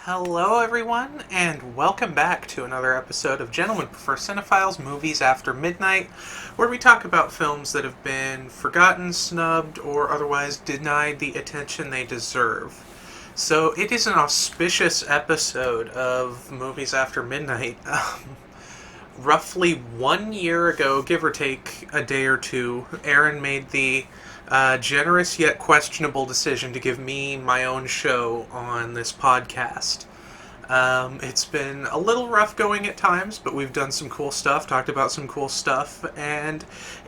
Hello, everyone, and welcome back to another episode of Gentlemen Prefer Cinephiles Movies After Midnight, where we talk about films that have been forgotten, snubbed, or otherwise denied the attention they deserve. So, it is an auspicious episode of Movies After Midnight. Roughly 1 year ago, give or take a day or two, Erynn made the generous yet questionable decision to give me my own show on this podcast. It's been a little rough going at times, but we've done some cool stuff, talked about some cool stuff, and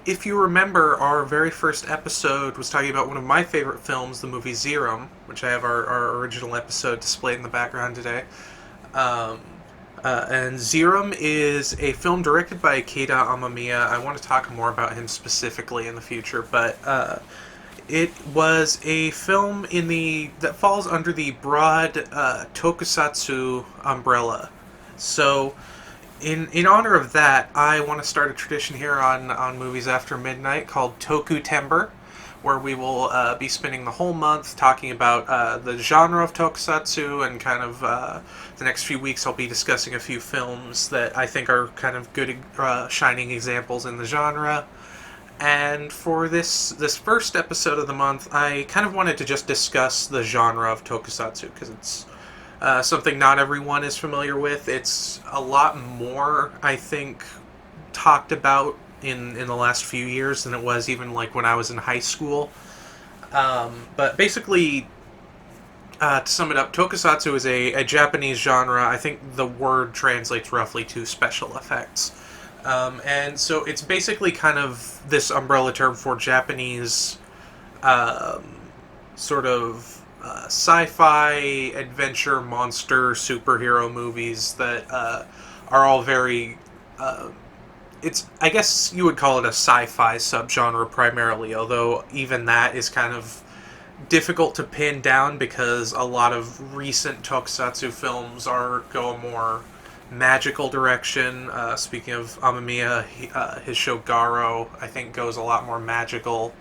if you remember, our very first episode was talking about one of my favorite films, the movie Zerum, which I have our original episode displayed in the background today. And Zerum is a film directed by Keita Amamiya. I want to talk more about him specifically in the future, but it was a film that falls under the broad tokusatsu umbrella. So, in honor of that, I want to start a tradition here on Movies After Midnight called TokuTember, where we will be spending the whole month talking about the genre of tokusatsu, and kind of the next few weeks I'll be discussing a few films that I think are kind of good shining examples in the genre. And for this first episode of the month, I kind of wanted to just discuss the genre of tokusatsu, because it's something not everyone is familiar with. It's a lot more, I think, talked about in the last few years than it was even like when I was in high school. But basically, to sum it up, tokusatsu is a Japanese genre. I think the word translates roughly to special effects. And so it's basically kind of this umbrella term for Japanese sort of sci-fi, adventure, monster, superhero movies that are all very... I guess you would call it a sci-fi subgenre primarily, although even that is kind of difficult to pin down because a lot of recent tokusatsu films go a more magical direction. Speaking of Amamiya, his show Garo, I think, goes a lot more magical.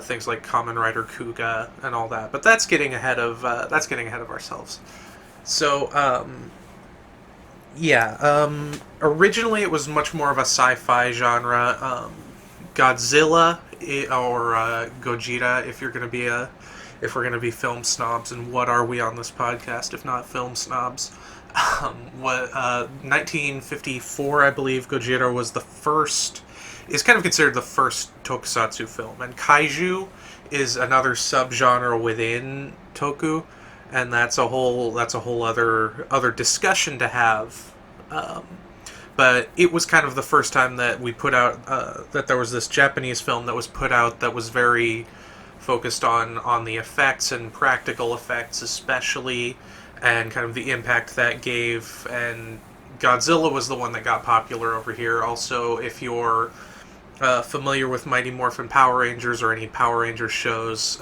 Things like Kamen Rider Kuga and all that. But that's getting ahead of ourselves. So, originally it was much more of a sci-fi genre. Godzilla or Gojira, if we're gonna be film snobs, and what are we on this podcast if not film snobs? 1954, I believe, Gojira is kind of considered the first tokusatsu film, and kaiju is another subgenre within toku, and that's a whole other discussion to have. But it was kind of the first time that we put out that there was this Japanese film that was put out that was very focused on the effects and practical effects, especially, and kind of the impact that gave. And Godzilla was the one that got popular over here. Also, if you're familiar with Mighty Morphin Power Rangers or any Power Rangers shows,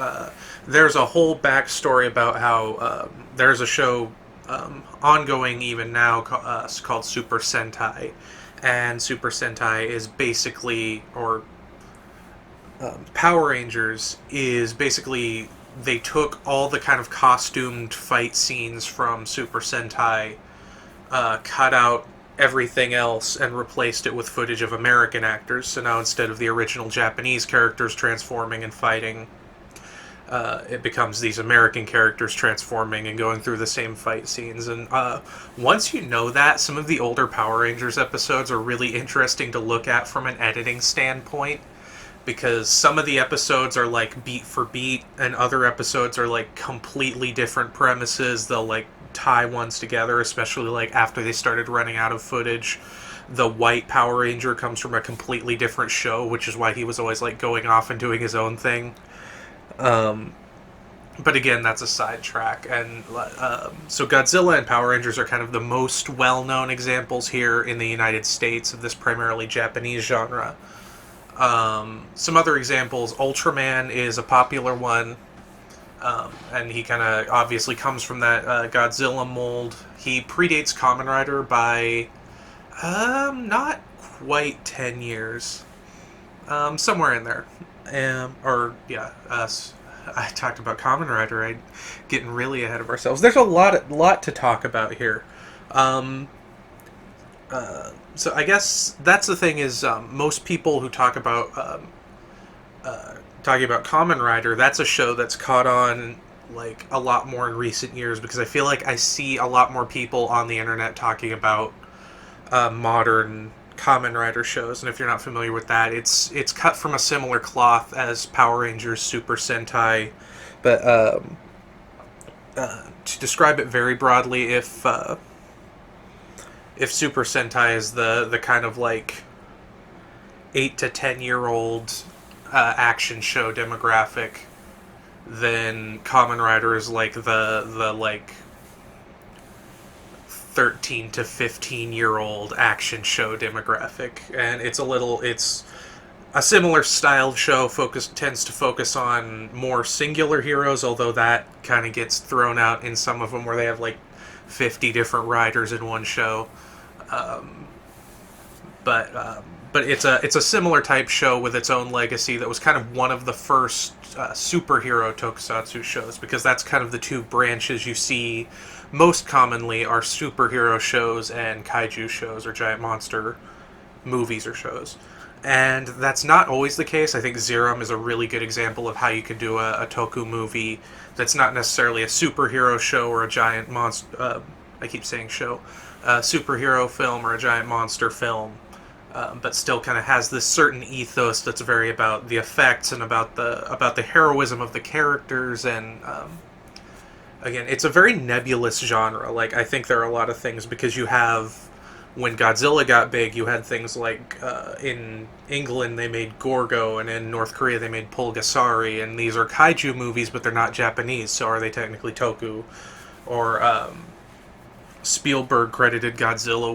there's a whole backstory about how there's a show ongoing even now called Super Sentai, and Super Sentai is basically, or Power Rangers is basically, they took all the kind of costumed fight scenes from Super Sentai, cut out everything else, and replaced it with footage of American actors. So now, instead of the original Japanese characters transforming and fighting, it becomes these American characters transforming and going through the same fight scenes. And once you know that, some of the older Power Rangers episodes are really interesting to look at from an editing standpoint, because some of the episodes are like beat for beat, and other episodes are like completely different premises. They'll like tie ones together, especially like after they started running out of footage. The white Power Ranger comes from a completely different show, which is why he was always like going off and doing his own thing. But again, that's a sidetrack. And so Godzilla and Power Rangers are kind of the most well-known examples here in the United States of this primarily Japanese genre. Some other examples, Ultraman is a popular one, and he kind of obviously comes from that Godzilla mold. He predates Kamen Rider by not quite 10 years, somewhere in there. I talked about Kamen Rider. I getting really ahead of ourselves. There's a lot to talk about here. Um, so I guess that's the thing is most people who talking about Kamen Rider, that's a show that's caught on like a lot more in recent years because I feel like I see a lot more people on the internet talking about modern Kamen Rider shows, and if you're not familiar with that, it's cut from a similar cloth as Power Rangers Super Sentai, but to describe it very broadly, if Super Sentai is the kind of like 8 to 10 year old action show demographic, then Kamen Rider is like the like 13 to 15 year old action show demographic, and it's a similar style show. Tends to focus on more singular heroes, although that kind of gets thrown out in some of them where they have like 50 different riders in one show. Um, but it's a similar type show with its own legacy that was kind of one of the first superhero tokusatsu shows, because that's kind of the two branches you see most commonly are superhero shows and kaiju shows or giant monster movies or shows. And that's not always the case. I think Zerum is a really good example of how you could do a toku movie that's not necessarily a superhero show or a giant monster. I keep saying show, a superhero film or a giant monster film, but still kind of has this certain ethos that's very about the effects and about the heroism of the characters. And again, it's a very nebulous genre. Like, I think there are a lot of things, because you have, when Godzilla got big, you had things like in England they made Gorgo, and in North Korea they made Pulgasari, and these are kaiju movies, but they're not Japanese, so are they technically toku? Or Spielberg credited Godzilla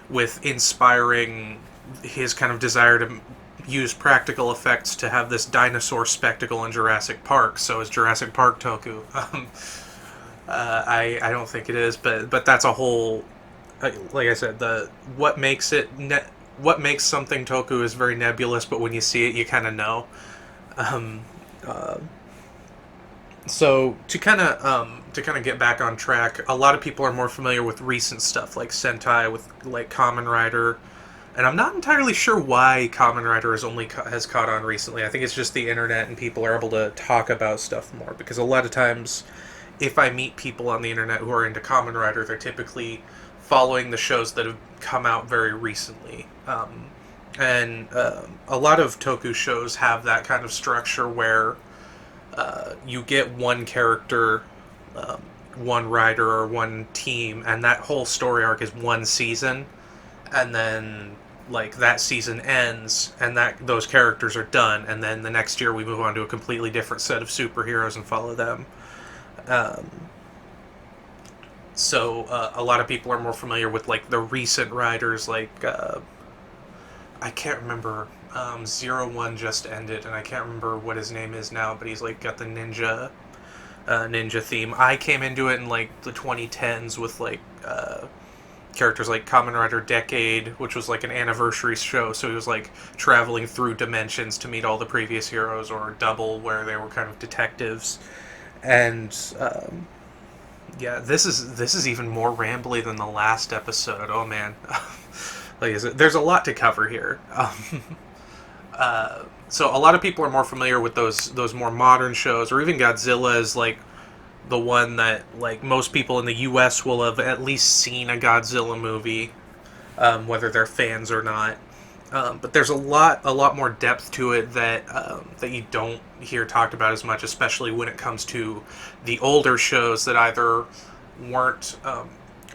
with inspiring his kind of desire to use practical effects to have this dinosaur spectacle in Jurassic Park. So is Jurassic Park toku? I don't think it is, but that's a whole. Like I said, what makes something toku is very nebulous, but when you see it, you kind of know. Um, uh, so to kind of get back on track, a lot of people are more familiar with recent stuff like Sentai, with like Kamen Rider, and I'm not entirely sure why Kamen Rider has caught on recently. I think it's just the internet and people are able to talk about stuff more, because a lot of times, if I meet people on the internet who are into Kamen Rider, they're typically following the shows that have come out very recently. And a lot of toku shows have that kind of structure where you get one character, one rider, or one team, and that whole story arc is one season, and then like that season ends, and those characters are done, and then the next year we move on to a completely different set of superheroes and follow them. Um, so a lot of people are more familiar with like the recent riders, like I can't remember. 01 just ended, and I can't remember what his name is now, but he's like got the ninja theme. I came into it in like the 2010s with like characters like Kamen Rider Decade, which was like an anniversary show, so he was like traveling through dimensions to meet all the previous heroes, or Double, where they were kind of detectives. And yeah, this is even more rambly than the last episode. Oh man. Like, there's a lot to cover here. So a lot of people are more familiar with those more modern shows, or even Godzilla is like the one that like most people in the U.S. will have at least seen a Godzilla movie, whether they're fans or not. But there's a lot more depth to it that you don't hear talked about as much, especially when it comes to the older shows that either weren't.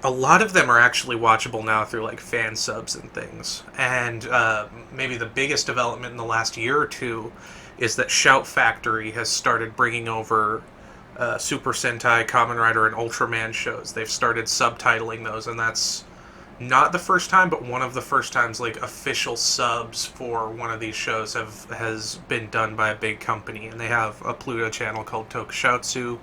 A lot of them are actually watchable now through like fan subs and things. And maybe the biggest development in the last year or two is that Shout Factory has started bringing over Super Sentai, Kamen Rider, and Ultraman shows. They've started subtitling those, and that's not the first time, but one of the first times like official subs for one of these shows has been done by a big company. And they have a Pluto channel called Tokushoutsu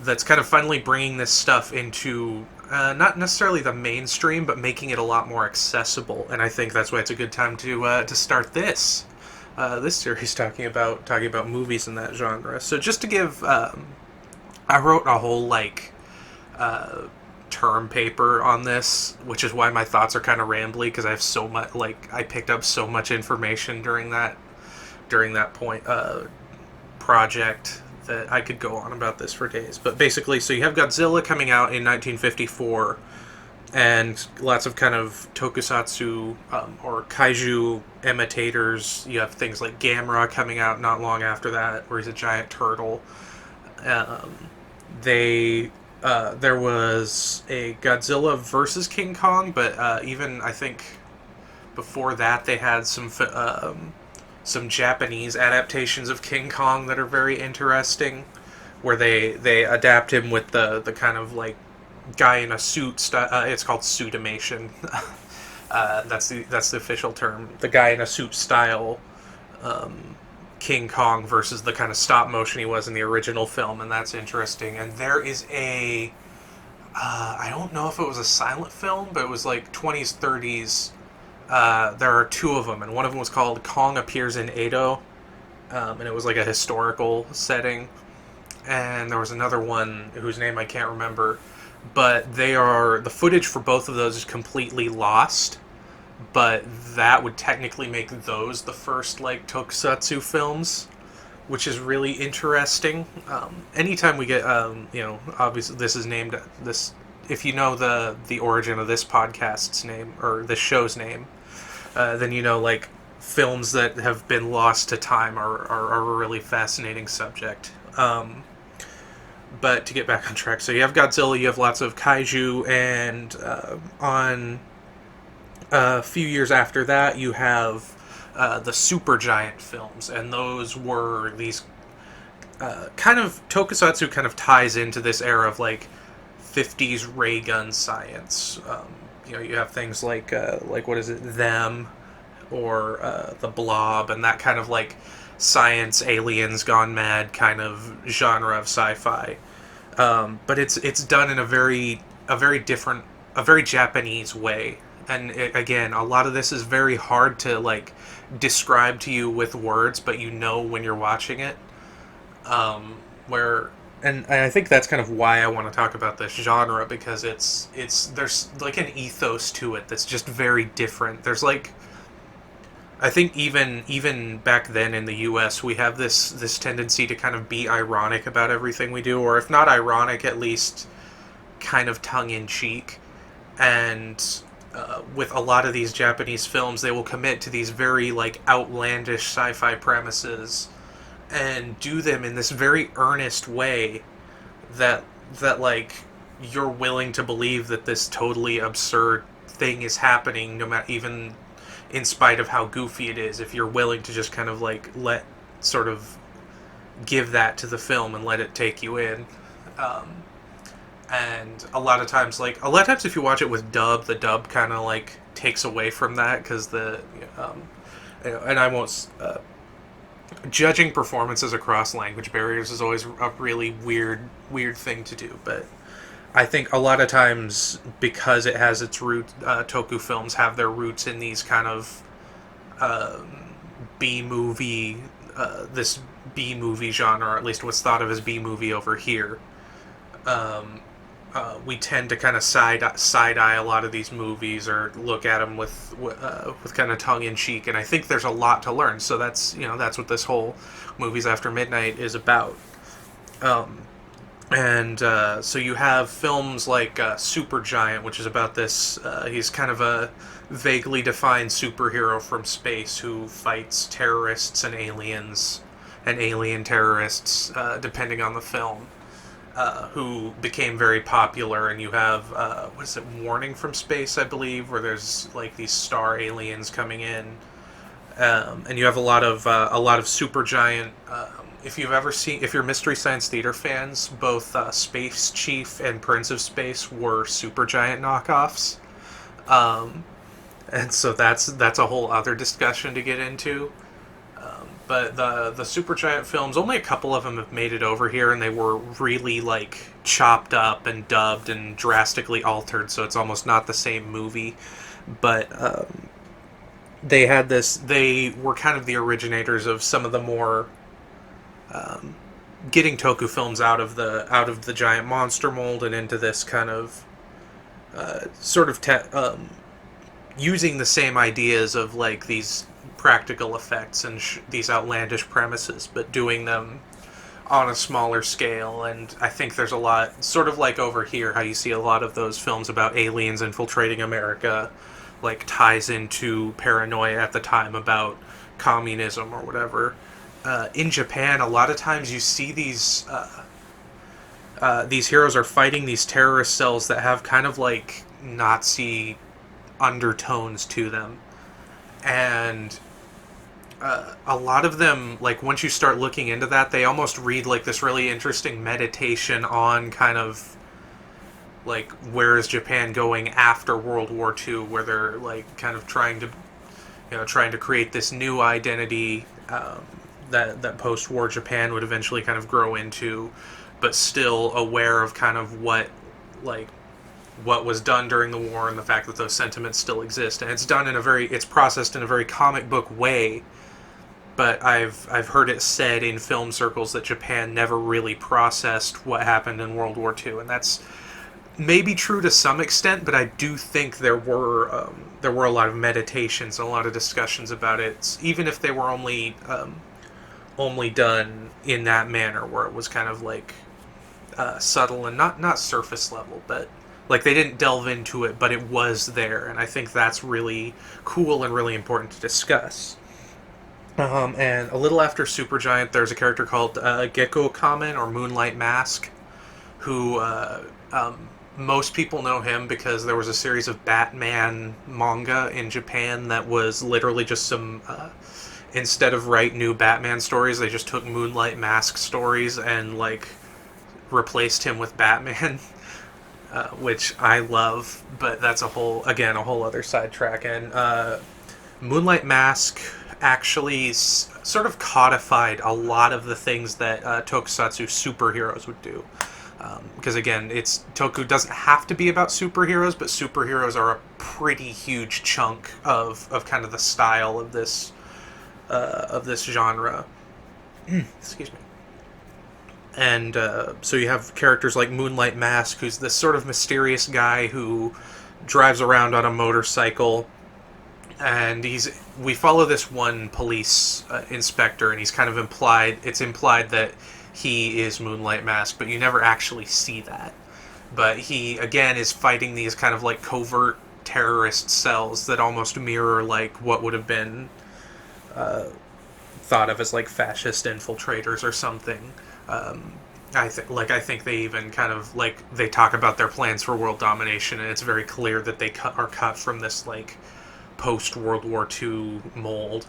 that's kind of finally bringing this stuff into not necessarily the mainstream, but making it a lot more accessible. And I think that's why it's a good time to start this. this series talking about movies in that genre. So just to give, I wrote a whole like term paper on this, which is why my thoughts are kind of rambly because I have so much like I picked up so much information during that point project that I could go on about this for days. But basically, so you have Godzilla coming out in 1954, and lots of kind of tokusatsu or kaiju imitators. You have things like Gamera coming out not long after that, where he's a giant turtle. Um, there was a Godzilla versus King Kong, but even I think before that they had some Japanese adaptations of King Kong that are very interesting, where they adapt him with the kind of like guy in a suit it's called suitimation. That's the official term. The guy in a suit style King Kong versus the kind of stop motion he was in the original film, and that's interesting. And there is a I don't know if it was a silent film, but it was like 20s, 30s. There are two of them, and one of them was called Kong Appears in Edo, and it was like a historical setting. And there was another one whose name I can't remember, but the footage for both of those is completely lost. But that would technically make those the first like tokusatsu films, which is really interesting. Anytime we get, obviously this is named this. If you know the origin of this podcast's name or this show's name, then you know like films that have been lost to time are a really fascinating subject. But to get back on track, so you have Godzilla, you have lots of kaiju, and on a few years after that, you have the Supergiant films, and those were these kind of tokusatsu kind of ties into this era of like 50s ray gun science. You have things like what is it, Them, or the Blob, and that kind of like science aliens gone mad kind of genre of sci-fi. But it's done in a very different, a very Japanese way. And again, a lot of this is very hard to like describe to you with words, but you know when you're watching it. And I think that's kind of why I want to talk about this genre, because there's like an ethos to it that's just very different. There's like, I think even back then in the U.S. we have this tendency to kind of be ironic about everything we do, or if not ironic, at least kind of tongue-in-cheek. And with a lot of these Japanese films, they will commit to these very like outlandish sci-fi premises and do them in this very earnest way that like you're willing to believe that this totally absurd thing is happening, no matter, even in spite of how goofy it is, if you're willing to just kind of like give that to the film and let it take you in. And a lot of times if you watch it with dub, the dub kind of like takes away from that, because and I won't, judging performances across language barriers is always a really weird thing to do, but I think a lot of times, because it has its roots, Toku films have their roots in these kind of B-movie, this B-movie genre, or at least what's thought of as B-movie over here. We tend to kind of side-eye a lot of these movies, or look at them with kind of tongue-in-cheek, and I think there's a lot to learn. So that's what this whole Movies After Midnight is about. So you have films like Supergiant, which is about this, he's kind of a vaguely defined superhero from space who fights terrorists and aliens, and alien terrorists, depending on the film, who became very popular. And you have, what is it, Warning from Space, I believe, where there's like these star aliens coming in. And you have a lot of Supergiant. If you're Mystery Science Theater fans, both Space Chief and Prince of Space were Supergiant knockoffs, and so that's a whole other discussion to get into. But the Supergiant films, only a couple of them have made it over here, and they were really like chopped up and dubbed and drastically altered, so it's almost not the same movie. But they had this. They were kind of the originators of some of the more getting toku films out of the giant monster mold and into this kind of sort of using the same ideas of like these practical effects and these outlandish premises, but doing them on a smaller scale. And I think there's a lot, sort of like over here, how you see a lot of those films about aliens infiltrating America, like ties into paranoia at the time about communism or whatever. In Japan, a lot of times you see these heroes are fighting these terrorist cells that have kind of like Nazi undertones to them, and a lot of them, like once you start looking into that, they almost read like this really interesting meditation on kind of like where is Japan going after World War II, where they're like kind of trying to trying to create this new identity that post-war Japan would eventually kind of grow into, but still aware of kind of what was done during the war and the fact that those sentiments still exist. And it's processed in a very comic book way, but I've heard it said in film circles that Japan never really processed what happened in World War II, and that's maybe true to some extent, but I do think there were a lot of meditations and a lot of discussions about it, even if they were only done in that manner, where it was kind of like subtle and not surface level, but like they didn't delve into it, but it was there, and I think that's really cool and really important to discuss. And a little after Supergiant, there's a character called Gecko Kamen, or Moonlight Mask, who most people know him because there was a series of Batman manga in Japan that was literally just some instead of write new Batman stories, they just took Moonlight Mask stories and like replaced him with Batman, which I love. But that's a whole other sidetrack. And Moonlight Mask actually sort of codified a lot of the things that tokusatsu superheroes would do. Because again, Toku doesn't have to be about superheroes, but superheroes are a pretty huge chunk of kind of the style of this genre. Excuse me. And so you have characters like Moonlight Mask, who's this sort of mysterious guy who drives around on a motorcycle, and we follow this one police inspector, and he's kind of it's implied that he is Moonlight Mask, but you never actually see that. But he, again, is fighting these kind of like covert terrorist cells that almost mirror like what would have been thought of as like fascist infiltrators or something. I think they even kind of like they talk about their plans for world domination, and it's very clear that they are cut from this like post World War II mold.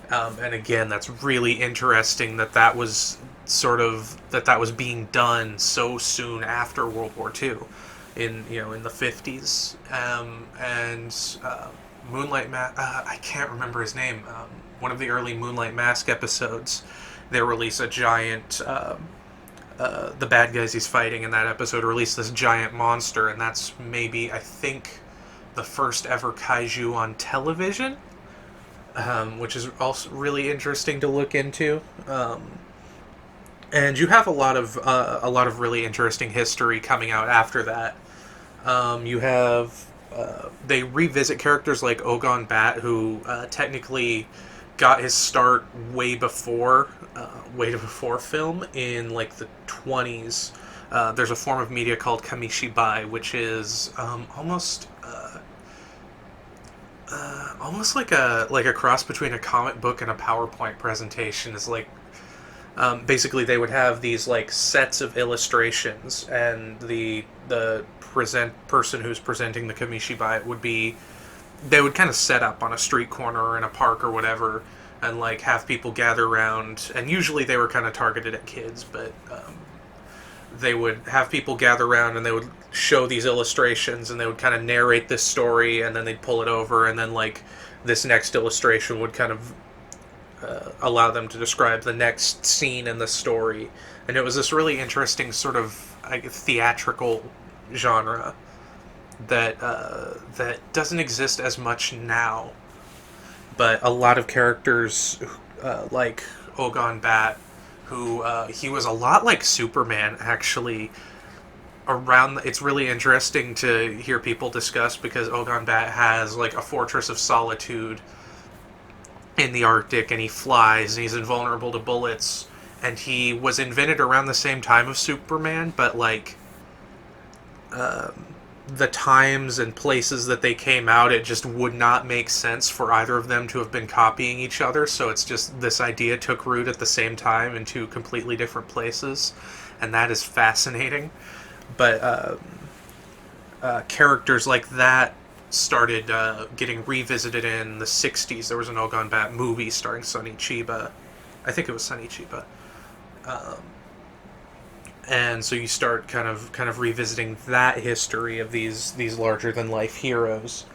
And again, that's really interesting that was being done so soon after World War II, in the 50s. Moonlight Mask, I can't remember his name. One of the early Moonlight Mask episodes, they release a giant. The bad guys he's fighting in that episode release this giant monster, and that's maybe, I think, the first ever kaiju on television. Which is also really interesting to look into. And you have a lot of really interesting history coming out after that. You have they revisit characters like Ogon Bat, who technically got his start way before film in like the 20s. There's a form of media called kamishibai, which is almost like a cross between a comic book and a PowerPoint presentation. Is like basically they would have these like sets of illustrations, and the person who's presenting the kamishibai they would kind of set up on a street corner or in a park or whatever, and like have people gather around, and usually they were kind of targeted at kids, but they would have people gather around and they would show these illustrations, and they would kind of narrate this story, and then they'd pull it over, and then like this next illustration would kind of allow them to describe the next scene in the story. And it was this really interesting sort of theatrical genre that doesn't exist as much now. but a lot of characters like Ogon Bat, who he was a lot like Superman actually. It's really interesting to hear people discuss because Ogon Bat has like a fortress of solitude in the Arctic, and he flies, and he's invulnerable to bullets, and he was invented around the same time of Superman, but like the times and places that they came out, it just would not make sense for either of them to have been copying each other. So it's just this idea took root at the same time in two completely different places, and that is fascinating. But characters like that started getting revisited in the 60s. There was an Ogon Bat movie starring Sonny Chiba. I think it was Sonny Chiba. And so you start kind of revisiting that history of these larger than life heroes.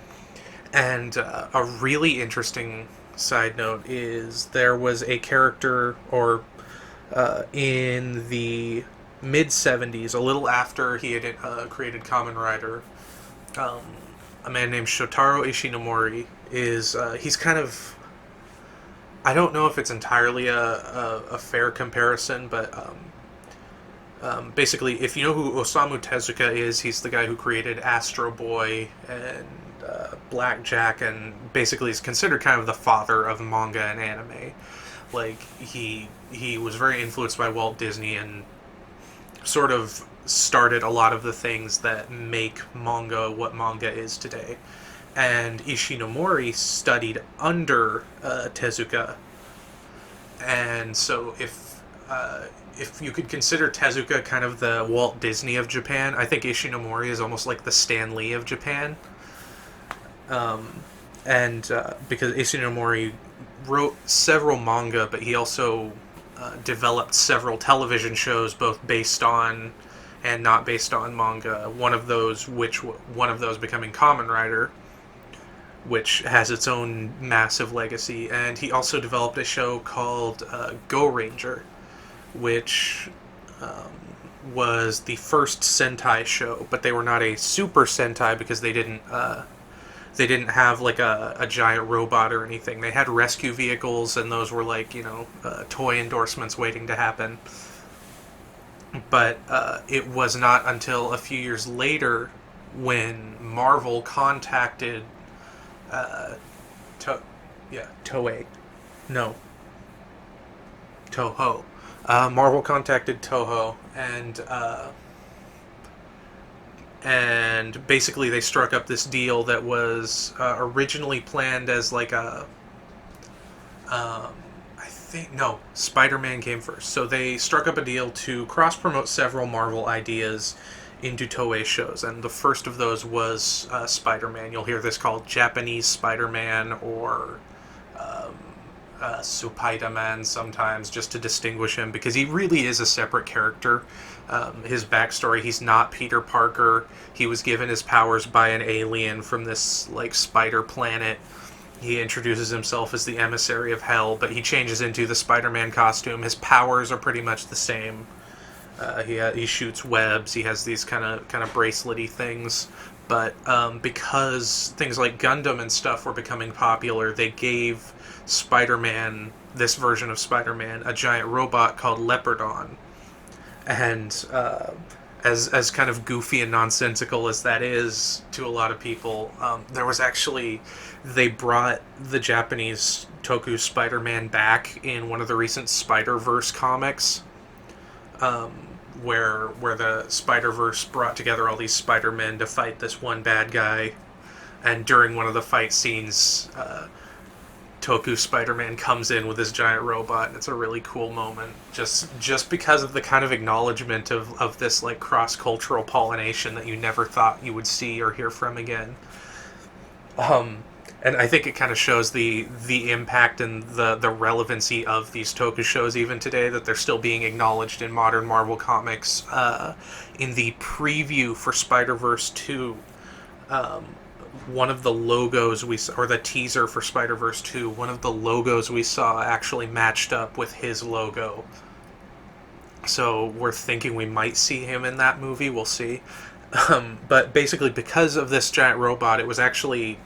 And a really interesting side note is there was a character, or in the mid 70s, a little after he had created Kamen Rider, um, a man named Shotaro Ishinomori he's kind of, I don't know if it's entirely a fair comparison, but basically, if you know who Osamu Tezuka is, he's the guy who created Astro Boy and Blackjack, and basically is considered kind of the father of manga and anime. Like he was very influenced by Walt Disney and sort of started a lot of the things that make manga what manga is today. And Ishinomori studied under Tezuka, and so if you could consider Tezuka kind of the Walt Disney of Japan, I think Ishinomori is almost like the Stan Lee of Japan. And because Ishinomori wrote several manga, but he also developed several television shows, both based on and not based on manga. One of those becoming Kamen Rider, which has its own massive legacy. And he also developed a show called Go Ranger, which was the first Sentai show, but they were not a Super Sentai because they didn't have like a giant robot or anything. They had rescue vehicles, and those were like toy endorsements waiting to happen. But it was not until a few years later when Marvel contacted Toei, no, Toho. Marvel contacted Toho, and basically they struck up this deal that was originally planned as like Spider-Man came first. So they struck up a deal to cross-promote several Marvel ideas into Toei shows, and the first of those was Spider-Man. You'll hear this called Japanese Spider-Man, or Spider-Man sometimes, just to distinguish him, because he really is a separate character. His backstory: he's not Peter Parker. He was given his powers by an alien from this like spider planet. He introduces himself as the emissary of hell, but he changes into the Spider-Man costume. His powers are pretty much the same. He shoots webs. He has these kind of bracelet-y things. But because things like Gundam and stuff were becoming popular, they gave Spider-Man, this version of Spider-Man, a giant robot called Leopardon. And as kind of goofy and nonsensical as that is to a lot of people, they brought the Japanese Toku Spider-Man back in one of the recent Spider-Verse comics, where the Spider-Verse brought together all these Spider-Men to fight this one bad guy, and during one of the fight scenes, Toku Spider-Man comes in with this giant robot, and it's a really cool moment, just because of the kind of acknowledgement of this like cross-cultural pollination that you never thought you would see or hear from again. And I think it kind of shows the impact and the relevancy of these Toku shows even today, that they're still being acknowledged in modern Marvel comics. In the preview for Spider-Verse 2, one of the logos we saw, or the teaser for Spider-Verse 2, one of the logos we saw actually matched up with his logo. So we're thinking we might see him in that movie. We'll see. But basically, because of this giant robot, it was actually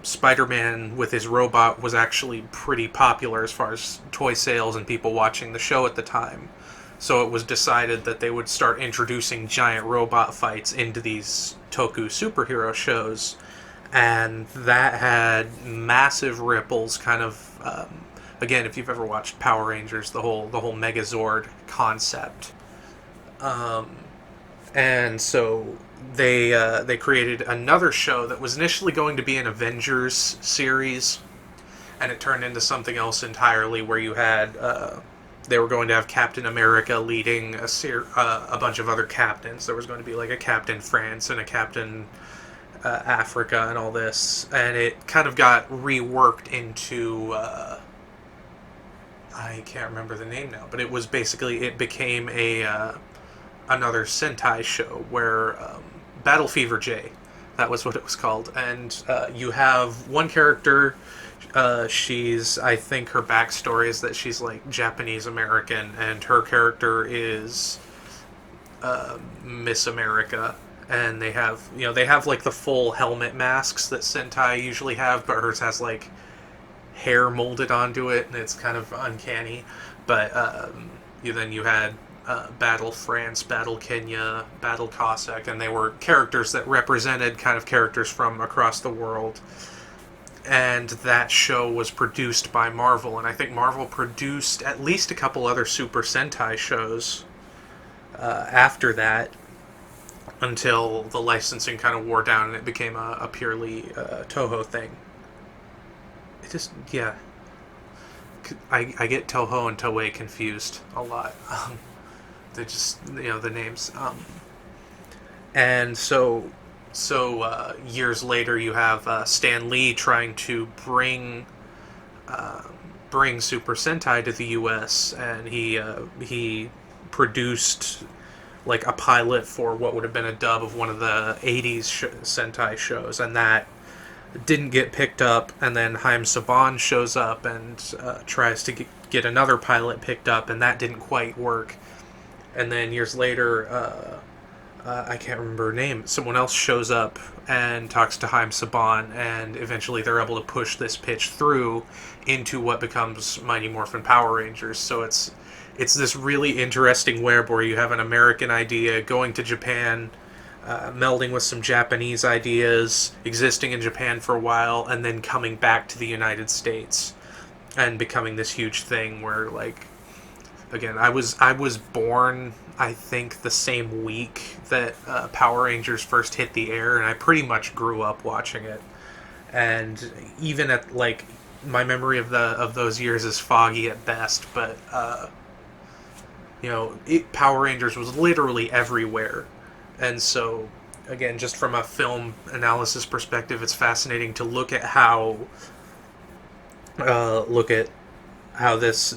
Spider-Man with his robot was actually pretty popular as far as toy sales and people watching the show at the time. So it was decided that they would start introducing giant robot fights into these Toku superhero shows, and that had massive ripples. Kind of, again, if you've ever watched Power Rangers, the whole Megazord concept, and so they created another show that was initially going to be an Avengers series, and it turned into something else entirely, where you had they were going to have Captain America leading a bunch of other captains. There was going to be like a Captain France and a Captain Africa and all this, and it kind of got reworked into I can't remember the name now, but it became a another Sentai show where Battle Fever J, that was what it was called, and you have one character. I think her backstory is that she's like Japanese American, and her character is Miss America. And they have like the full helmet masks that Sentai usually have, but hers has like hair molded onto it, and it's kind of uncanny. But then you had Battle France, Battle Kenya, Battle Cossack, and they were characters that represented kind of characters from across the world. And that show was produced by Marvel, and I think Marvel produced at least a couple other Super Sentai shows after that, until the licensing kind of wore down and it became a purely Toho thing. It just, yeah. I get Toho and Toei confused a lot. They just, the names. And so years later, you have Stan Lee trying to bring Super Sentai to the U.S., and he produced like a pilot for what would have been a dub of one of the 80s Sentai shows, and that didn't get picked up. And then Haim Saban shows up and tries to get another pilot picked up, and that didn't quite work. And then years later, I can't remember her name, someone else shows up and talks to Haim Saban, and eventually they're able to push this pitch through into what becomes Mighty Morphin Power Rangers. So it's this really interesting web where you have an American idea going to Japan, melding with some Japanese ideas, existing in Japan for a while, and then coming back to the United States and becoming this huge thing where, like, again, I was born, I think, the same week that Power Rangers first hit the air, and I pretty much grew up watching it. And even at, like, my memory of those years is foggy at best, but Power Rangers was literally everywhere. And so, again, just from a film analysis perspective, it's fascinating to look at how this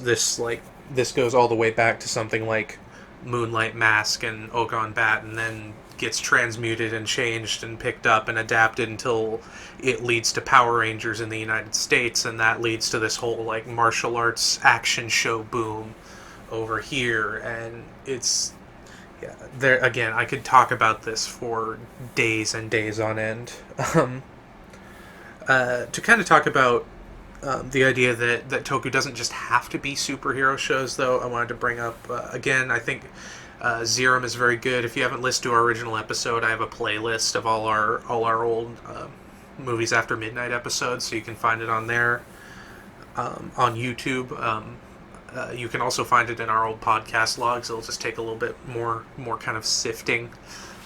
goes all the way back to something like Moonlight Mask and Ogon Bat, and then gets transmuted and changed and picked up and adapted until it leads to Power Rangers in the United States, and that leads to this whole like martial arts action show boom over here. And it's, yeah, there again, I could talk about this for days and days on end. To kind of talk about the idea that Toku doesn't just have to be superhero shows, though, I wanted to bring up, again, I think Zerum is very good. If you haven't listened to our original episode, I have a playlist of all our old Movies After Midnight episodes, so you can find it on there. On YouTube, you can also find it in our old podcast logs. It'll just take a little bit more kind of sifting.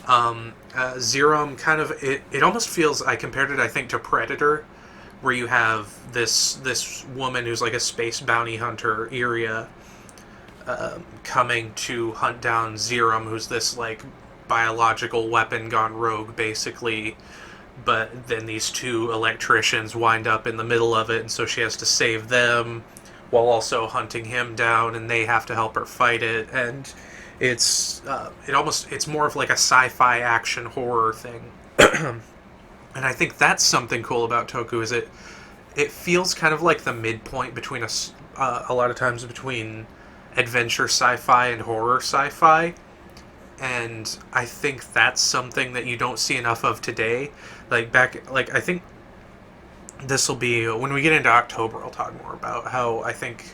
Zerum kind of, it almost feels, I compared it, I think, to Predator, where you have this woman who's like a space bounty hunter, Iria, coming to hunt down Zerum, who's this like biological weapon gone rogue, basically. But then these two electricians wind up in the middle of it, and so she has to save them while also hunting him down, and they have to help her fight it. And it's more of like a sci-fi action horror thing. And I think that's something cool about Toku, is it feels kind of like the midpoint between a lot of times between adventure sci-fi and horror sci-fi. And I think that's something that you don't see enough of today. I think this will be when we get into October. I'll talk more about how I think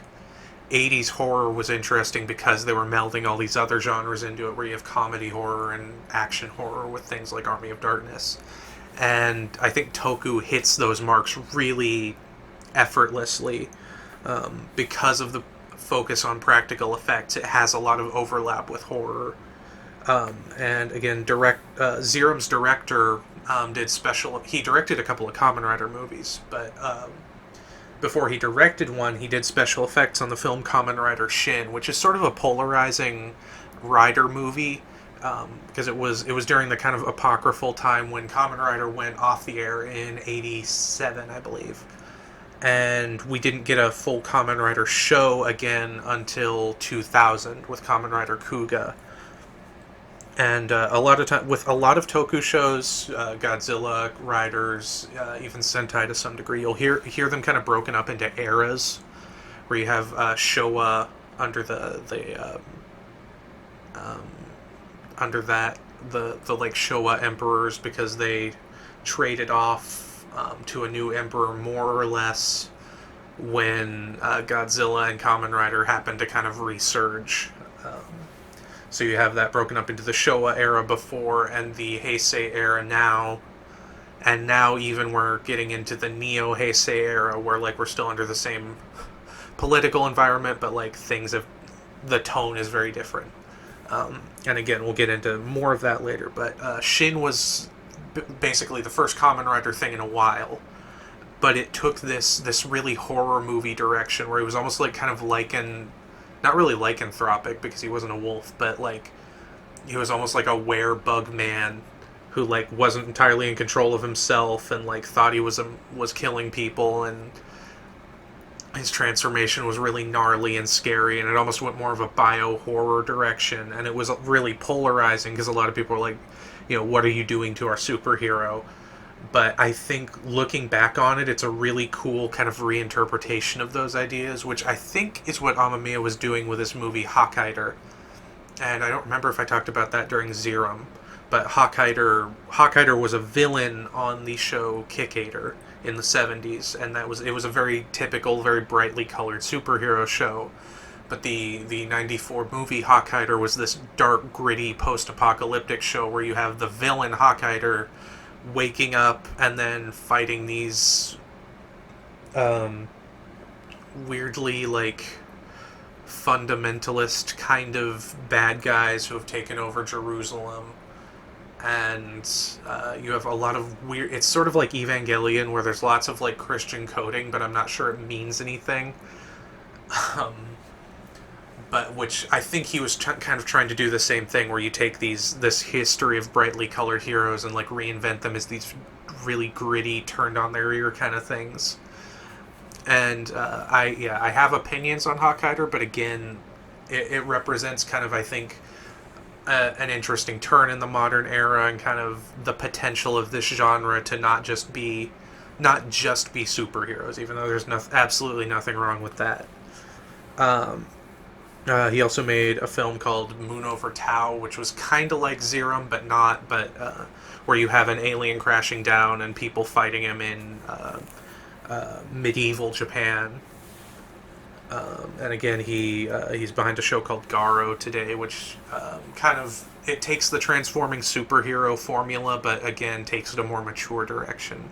80s horror was interesting because they were melding all these other genres into it, where you have comedy horror and action horror with things like Army of Darkness. And I think Toku hits those marks really effortlessly because of the focus on practical effects. It has a lot of overlap with horror. And again, Zerum's director did special. He directed a couple of Kamen Rider movies, but before he directed one, he did special effects on the film Kamen Rider Shin, which is sort of a polarizing Rider movie because it was during the kind of apocryphal time when Kamen Rider went off the air in '87, I believe, and we didn't get a full Kamen Rider show again until 2000 with Kamen Rider Kuga. And a lot of time with a lot of Toku shows, Godzilla, Riders, even Sentai to some degree, you'll hear them kind of broken up into eras, where you have Showa under under that the like Showa emperors because they traded off to a new emperor more or less when Godzilla and Kamen Rider happened to kind of resurge. So you have that broken up into the Showa era before and the Heisei era now. And now even we're getting into the Neo Heisei era where like we're still under the same political environment, but like the tone is very different. And again, we'll get into more of that later. But Shin was basically the first Kamen Rider thing in a while. But it took this really horror movie direction where it was almost like kind of not really lycanthropic because he wasn't a wolf, but like he was almost like a were-bug man who like wasn't entirely in control of himself and like thought he was killing people, and his transformation was really gnarly and scary, and it almost went more of a bio-horror direction, and it was really polarizing because a lot of people were like, what are you doing to our superhero? But I think looking back on it, it's a really cool kind of reinterpretation of those ideas, which I think is what Amamiya was doing with this movie Hawkeider. And I don't remember if I talked about that during Zerum, but Hawkeider was a villain on the show Kickator in the 70s, and it was a very typical, very brightly colored superhero show. But the 94 movie Hawkeider was this dark, gritty, post-apocalyptic show where you have the villain Hawkeider waking up and then fighting these weirdly like fundamentalist kind of bad guys who have taken over Jerusalem. And you have a lot of weird, it's sort of like Evangelion where there's lots of like Christian coding, but I'm not sure it means anything. But which I think he was kind of trying to do the same thing, where you take this history of brightly colored heroes and like reinvent them as these really gritty, turned on their ear kind of things. And I have opinions on Hawkeider, but again, it represents kind of, I think, an interesting turn in the modern era and kind of the potential of this genre to not just be superheroes, even though there's absolutely nothing wrong with that. He also made a film called Moon Over Tau, which was kind of like Zerum, but not, but where you have an alien crashing down and people fighting him in medieval Japan. And again, he's behind a show called Garo today, which it takes the transforming superhero formula, but again, takes it a more mature direction.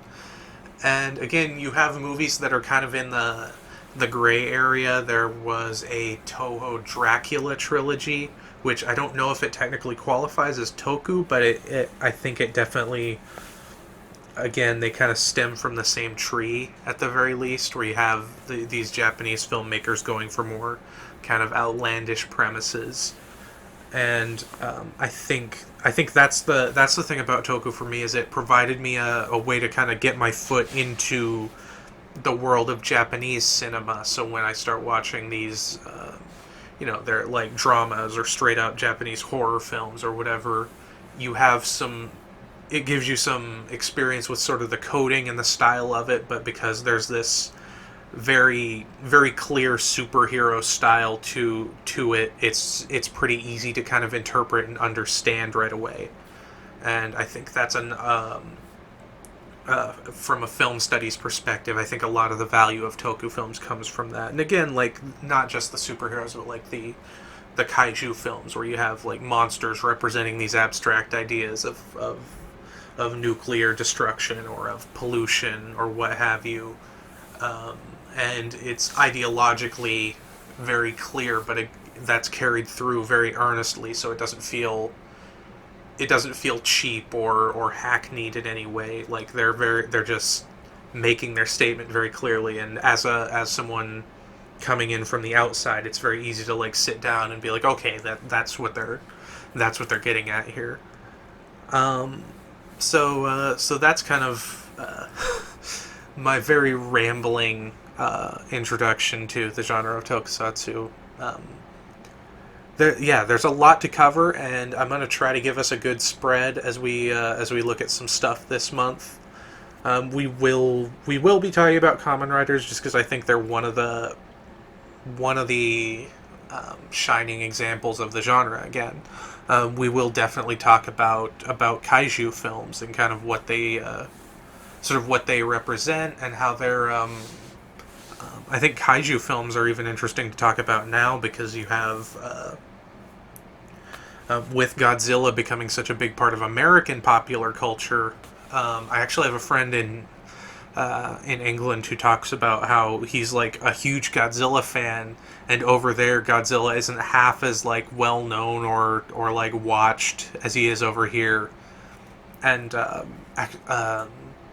And again, you have movies that are kind of in the gray area. There was a Toho Dracula trilogy, which I don't know if it technically qualifies as Toku, but I think it definitely, again, they kind of stem from the same tree at the very least, where you have these Japanese filmmakers going for more kind of outlandish premises. And I think that's the thing about Toku for me, is it provided me a way to kind of get my foot into the world of Japanese cinema. So when I start watching these, they're like dramas or straight up Japanese horror films or whatever, it gives you some experience with sort of the coding and the style of it, but because there's this very, very clear superhero style to it, it's pretty easy to kind of interpret and understand right away. And I think that's from a film studies perspective, I think a lot of the value of toku films comes from that. And again, like, not just the superheroes, but like the kaiju films where you have like monsters representing these abstract ideas of nuclear destruction or of pollution or what have you. And it's ideologically very clear, but that's carried through very earnestly, so it doesn't feel cheap or hackneyed in any way. Like they're just making their statement very clearly, and as someone coming in from the outside, it's very easy to like sit down and be like, okay, that's what they're getting at here. So that's kind of my very rambling introduction to the genre of tokusatsu. There's a lot to cover, and I'm going to try to give us a good spread as we look at some stuff this month. We will be talking about Kamen Riders just because I think they're one of the shining examples of the genre again. We will definitely talk about kaiju films and kind of what they represent and how they're. I think kaiju films are even interesting to talk about now because you have. With Godzilla becoming such a big part of American popular culture, I actually have a friend in England who talks about how he's like a huge Godzilla fan, and over there Godzilla isn't half as like well known or like watched as he is over here. And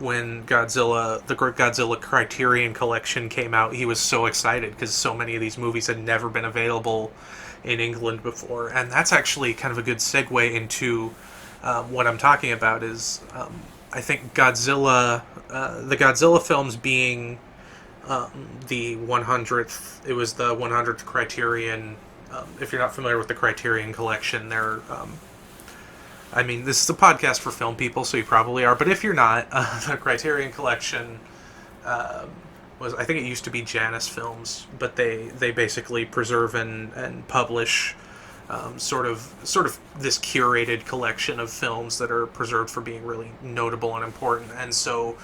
when the Godzilla Criterion Collection came out, he was so excited because so many of these movies had never been available in England before. And that's actually kind of a good segue into what I'm talking about is I think Godzilla, the Godzilla films being the 100th, it was the 100th Criterion. If you're not familiar with the Criterion Collection, they're I mean, this is a podcast for film people, so you probably are. But if you're not, the Criterion Collection was, I think it used to be Janus Films, but they basically preserve and publish sort of this curated collection of films that are preserved for being really notable and important. And so,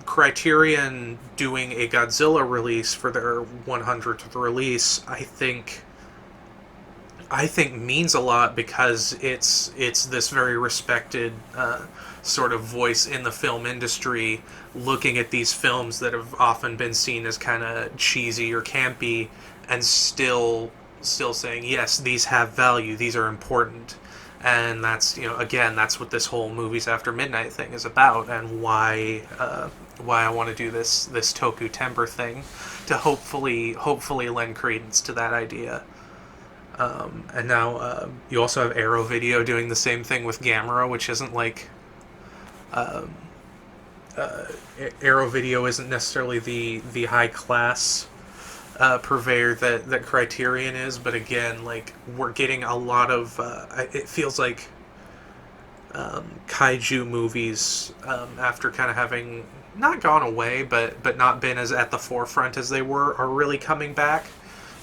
Criterion doing a Godzilla release for their 100th release, I think means a lot because it's this very respected sort of voice in the film industry looking at these films that have often been seen as kind of cheesy or campy and still saying, yes, these have value, these are important. And that's, again, that's what this whole Movies After Midnight thing is about, and why I want to do this TokuTember thing, to hopefully lend credence to that idea. And now you also have Arrow Video doing the same thing with Gamera, which isn't like Arrow Video isn't necessarily the high class purveyor that Criterion is, but again, like, we're getting a lot of it feels like kaiju movies after kind of having not gone away but not been as at the forefront as they were, are really coming back.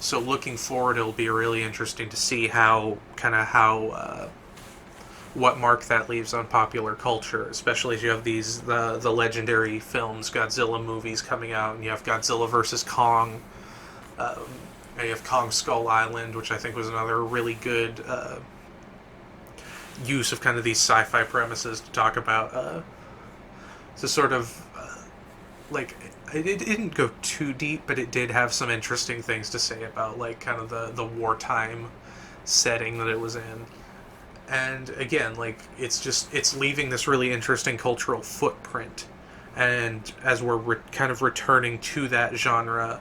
So looking forward, it'll be really interesting to see what mark that leaves on popular culture, especially as you have the legendary films, Godzilla movies coming out, and you have Godzilla vs. Kong, and you have Kong Skull Island, which I think was another really good use of kind of these sci-fi premises to talk about, to sort of like, it didn't go too deep, but it did have some interesting things to say about like kind of the wartime setting that it was in. And again, like, it's leaving this really interesting cultural footprint. And as we're kind of returning to that genre,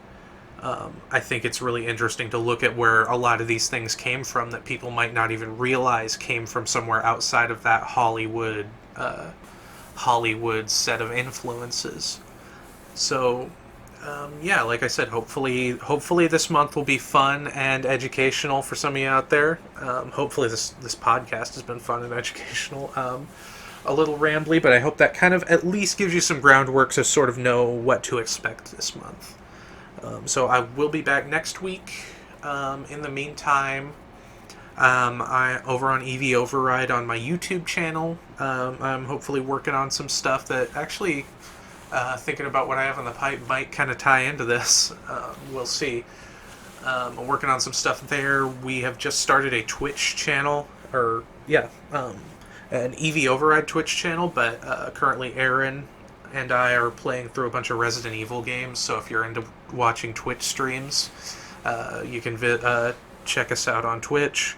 I think it's really interesting to look at where a lot of these things came from that people might not even realize came from somewhere outside of that Hollywood set of influences. So, like I said, hopefully this month will be fun and educational for some of you out there. Hopefully this podcast has been fun and educational. A little rambly, but I hope that kind of at least gives you some groundwork to sort of know what to expect this month. So I will be back next week. In the meantime, I over on EV Override on my YouTube channel. I'm hopefully working on some stuff that actually, thinking about what I have in the pipe, might kind of tie into this. We'll see. I'm working on some stuff there. We have just started a Twitch channel, or yeah, an EV Override Twitch channel, but currently Erynn and I are playing through a bunch of Resident Evil games. So if you're into watching Twitch streams, you can check us out on Twitch.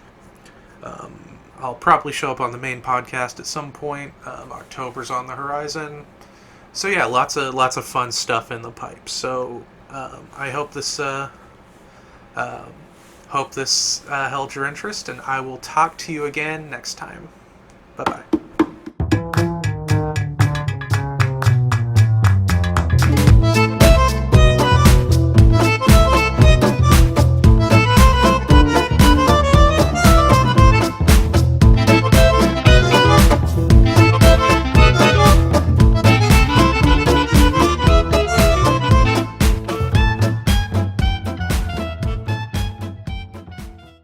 I'll probably show up on the main podcast at some point. October's on the horizon. So yeah, lots of fun stuff in the pipe. So I hope this held your interest, and I will talk to you again next time. Bye bye.